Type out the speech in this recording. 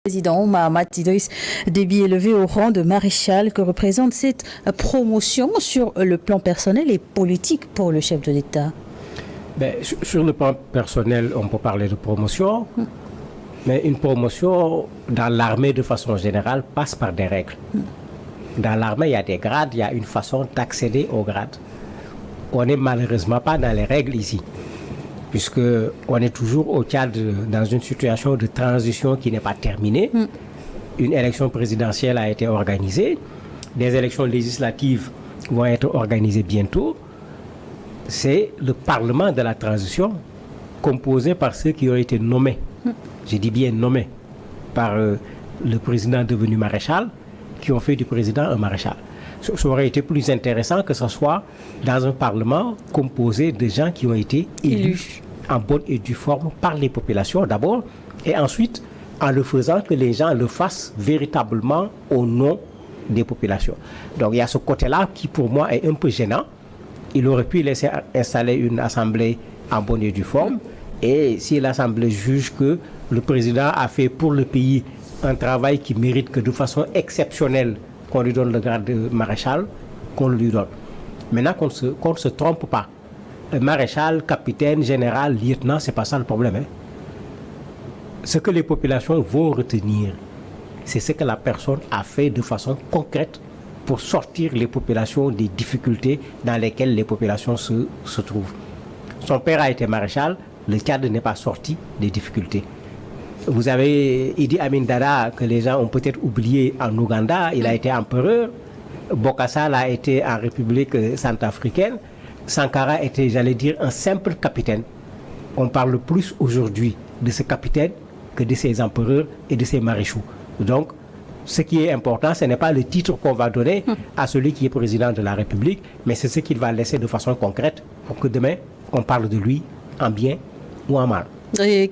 Président Mahamat Idriss Déby élevé au rang de maréchal. Que représente cette promotion sur le plan personnel et politique pour le chef de l'État? Sur le plan personnel, on peut parler de promotion, mais une promotion dans l'armée de façon générale passe par des règles. Dans l'armée, il y a des grades, il y a une façon d'accéder aux grades. On n'est malheureusement pas dans les règles ici, puisqu'on est toujours au Tchad dans une situation de transition qui n'est pas terminée. Une élection présidentielle a été organisée, des élections législatives vont être organisées bientôt. C'est le Parlement de la transition composé par ceux qui ont été nommés, je dis bien nommés, par le président devenu maréchal, qui ont fait du président un maréchal. Ça aurait été plus intéressant que ce soit dans un Parlement composé de gens qui ont été élus en bonne et due forme par les populations d'abord, et ensuite en le faisant que les gens le fassent véritablement au nom des populations. Donc il y a ce côté-là qui pour moi est un peu gênant. Il aurait pu laisser installer une assemblée en bonne et due forme, et si l'assemblée juge que le président a fait pour le pays un travail qui mérite que de façon exceptionnelle qu'on lui donne le grade de maréchal, qu'on le lui donne. Maintenant qu'on ne se trompe pas. Maréchal, capitaine, général, lieutenant, c'est pas ça le problème. Ce que les populations vont retenir, c'est ce que la personne a fait de façon concrète pour sortir les populations des difficultés dans lesquelles les populations se trouvent. Son père a été maréchal, le Tchad n'est pas sorti des difficultés. Vous avez Idi Amin Dada, que les gens ont peut-être oublié en Ouganda, il a été empereur. Bokassa a été en République centrafricaine. Sankara était, j'allais dire, un simple capitaine. On parle plus aujourd'hui de ce capitaine que de ses empereurs et de ses maréchaux. Donc, ce qui est important, ce n'est pas le titre qu'on va donner à celui qui est président de la République, mais c'est ce qu'il va laisser de façon concrète pour que demain, on parle de lui en bien ou en mal. Et